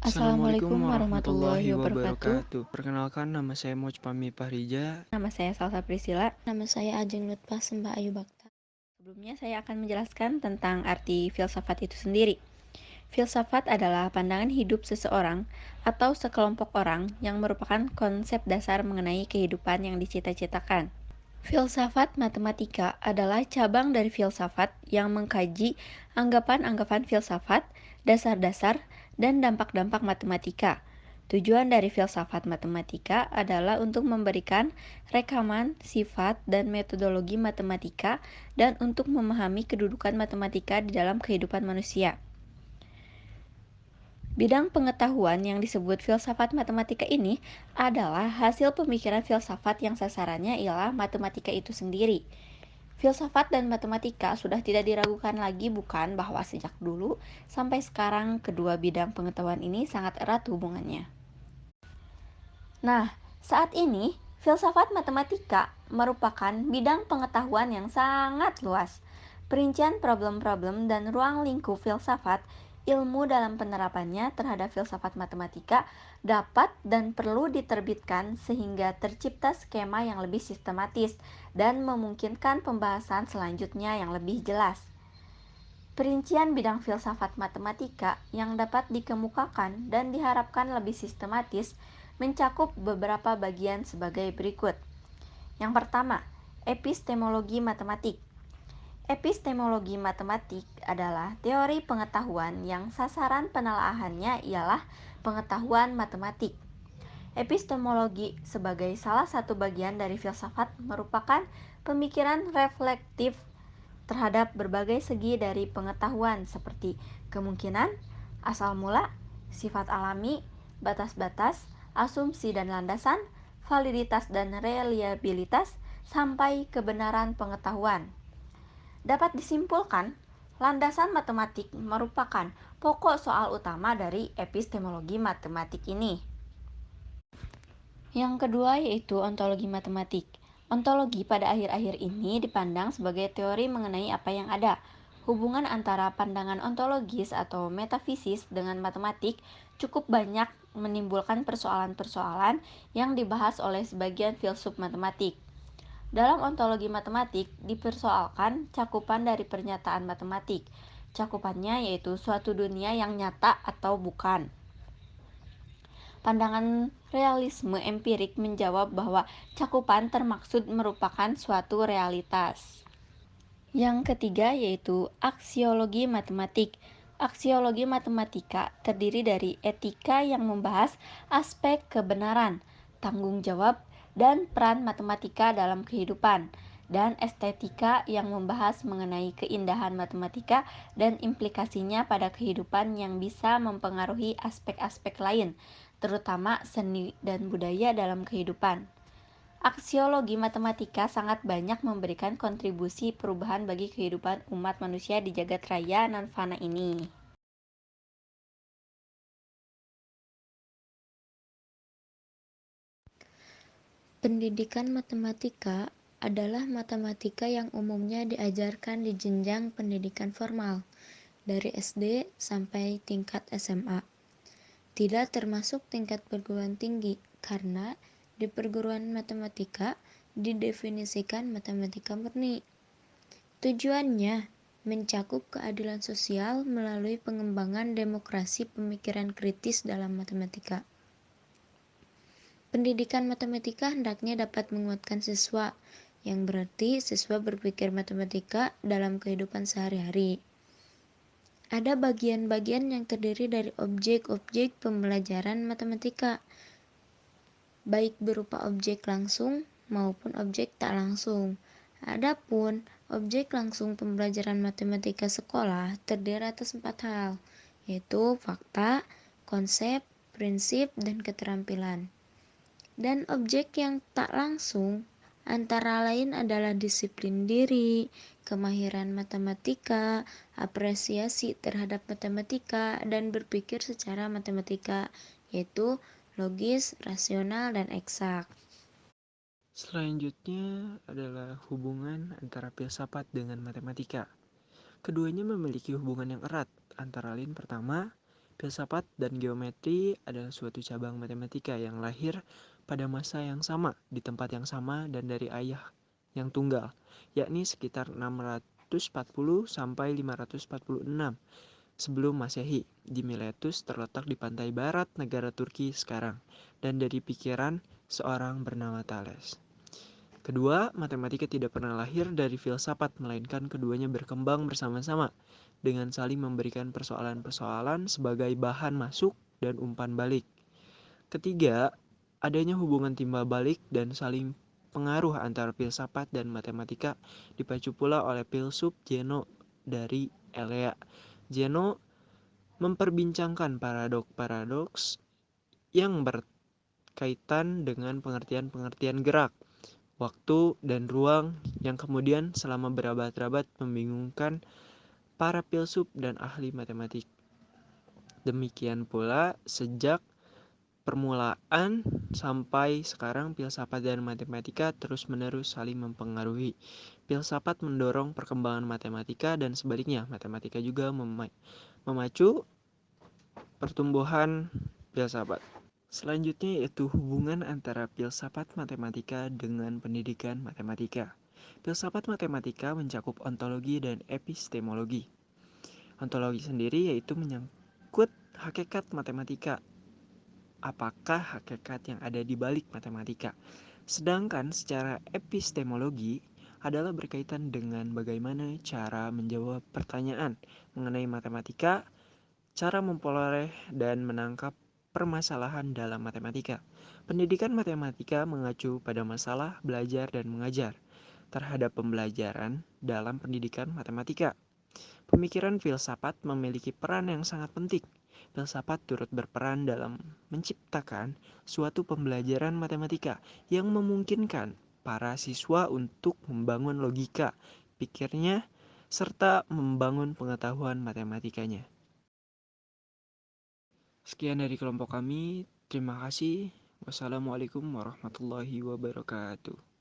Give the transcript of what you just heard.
Assalamualaikum Assalamualaikum warahmatullahi warahmatullahi wabarakatuh. wabarakatuh. Perkenalkan, nama saya Mojpami Pahrija. Nama saya Salsa Priscila. Nama saya Ajeng Lutfah Sembah Ayu Bakta. Sebelumnya saya akan menjelaskan tentang arti filsafat itu sendiri. Filsafat adalah pandangan hidup seseorang atau sekelompok orang yang merupakan konsep dasar mengenai kehidupan yang dicita-citakan. Filsafat matematika adalah cabang dari filsafat yang mengkaji anggapan-anggapan filsafat, dasar-dasar, dan dampak-dampak matematika. Tujuan dari filsafat matematika adalah untuk memberikan rekaman, sifat, dan metodologi matematika dan untuk memahami kedudukan matematika di dalam kehidupan manusia. Bidang pengetahuan yang disebut filsafat matematika ini adalah hasil pemikiran filsafat yang sasarannya ialah matematika itu sendiri. Filsafat dan matematika sudah tidak diragukan lagi, bukan, bahwa sejak dulu sampai sekarang kedua bidang pengetahuan ini sangat erat hubungannya. Nah, saat ini filsafat matematika merupakan bidang pengetahuan yang sangat luas. Perincian problem-problem dan ruang lingkup filsafat, ilmu dalam penerapannya terhadap filsafat matematika dapat dan perlu diterbitkan sehingga tercipta skema yang lebih sistematis dan memungkinkan pembahasan selanjutnya yang lebih jelas. Perincian bidang filsafat matematika yang dapat dikemukakan dan diharapkan lebih sistematis mencakup beberapa bagian sebagai berikut. Yang pertama, epistemologi matematik. Epistemologi matematik adalah teori pengetahuan yang sasaran penelaahannya ialah pengetahuan matematik. Epistemologi sebagai salah satu bagian dari filsafat merupakan pemikiran reflektif terhadap berbagai segi dari pengetahuan seperti kemungkinan, asal mula, sifat alami, batas-batas, asumsi dan landasan, validitas dan reliabilitas, sampai kebenaran pengetahuan. Dapat disimpulkan, landasan matematik merupakan pokok soal utama dari epistemologi matematik ini. Yang kedua yaitu ontologi matematik. Ontologi pada akhir-akhir ini dipandang sebagai teori mengenai apa yang ada. Hubungan antara pandangan ontologis atau metafisis dengan matematik cukup banyak menimbulkan persoalan-persoalan yang dibahas oleh sebagian filsuf matematik. Dalam ontologi matematik dipersoalkan cakupan dari pernyataan matematik. Cakupannya yaitu suatu dunia yang nyata atau bukan. Pandangan realisme empirik menjawab bahwa cakupan termaksud merupakan suatu realitas. Yang ketiga yaitu aksiologi matematik. Aksiologi matematika terdiri dari etika yang membahas aspek kebenaran, tanggung jawab, dan peran matematika dalam kehidupan, dan estetika yang membahas mengenai keindahan matematika dan implikasinya pada kehidupan yang bisa mempengaruhi aspek-aspek lain, terutama seni dan budaya dalam kehidupan. Aksiologi matematika sangat banyak memberikan kontribusi perubahan bagi kehidupan umat manusia di jagat raya non fana ini. Pendidikan matematika adalah matematika yang umumnya diajarkan di jenjang pendidikan formal, dari SD sampai tingkat SMA. Tidak termasuk tingkat perguruan tinggi, karena di perguruan matematika didefinisikan matematika murni. Tujuannya mencakup keadilan sosial melalui pengembangan demokrasi pemikiran kritis dalam matematika. Pendidikan matematika hendaknya dapat menguatkan siswa, yang berarti siswa berpikir matematika dalam kehidupan sehari-hari. Ada bagian-bagian yang terdiri dari objek-objek pembelajaran matematika, baik berupa objek langsung maupun objek tak langsung. Adapun objek langsung pembelajaran matematika sekolah terdiri atas 4 hal, yaitu fakta, konsep, prinsip, dan keterampilan. Dan objek yang tak langsung antara lain adalah disiplin diri, kemahiran matematika, apresiasi terhadap matematika, dan berpikir secara matematika, yaitu logis, rasional, dan eksak. Selanjutnya adalah hubungan antara filsafat dengan matematika. Keduanya memiliki hubungan yang erat, antara lain pertama, Filsafat dan geometri adalah suatu cabang matematika yang lahir pada masa yang sama, di tempat yang sama, dan dari ayah yang tunggal, yakni sekitar 640 sampai 546 sebelum Masehi, di Miletus terletak di pantai barat negara Turki sekarang, dan dari pikiran seorang bernama Thales. Kedua, matematika tidak pernah lahir dari filsafat, melainkan keduanya berkembang bersama-sama dengan saling memberikan persoalan-persoalan sebagai bahan masuk dan umpan balik. Ketiga, adanya hubungan timbal balik dan saling pengaruh antara filsafat dan matematika dipacu pula oleh filsuf Zeno dari Elea. Zeno memperbincangkan paradoks-paradoks yang berkaitan dengan pengertian-pengertian gerak, waktu, dan ruang yang kemudian selama berabad-abad membingungkan para filsuf dan ahli matematik. Demikian pula sejak permulaan sampai sekarang filsafat dan matematika terus-menerus saling mempengaruhi. Filsafat mendorong perkembangan matematika dan sebaliknya, matematika juga memacu pertumbuhan filsafat. Selanjutnya yaitu hubungan antara filsafat matematika dengan pendidikan matematika. Filsafat matematika mencakup ontologi dan epistemologi. Ontologi sendiri yaitu menyangkut hakikat matematika. Apakah hakikat yang ada di balik matematika? Sedangkan secara epistemologi adalah berkaitan dengan bagaimana cara menjawab pertanyaan mengenai matematika, cara memperoleh dan menangkap permasalahan dalam matematika. Pendidikan matematika mengacu pada masalah belajar dan mengajar terhadap pembelajaran dalam pendidikan matematika. Pemikiran filsafat memiliki peran yang sangat penting. Filsafat turut berperan dalam menciptakan suatu pembelajaran matematika yang memungkinkan para siswa untuk membangun logika pikirnya serta membangun pengetahuan matematikanya. Sekian dari kelompok kami. Terima kasih. Wassalamualaikum warahmatullahi wabarakatuh.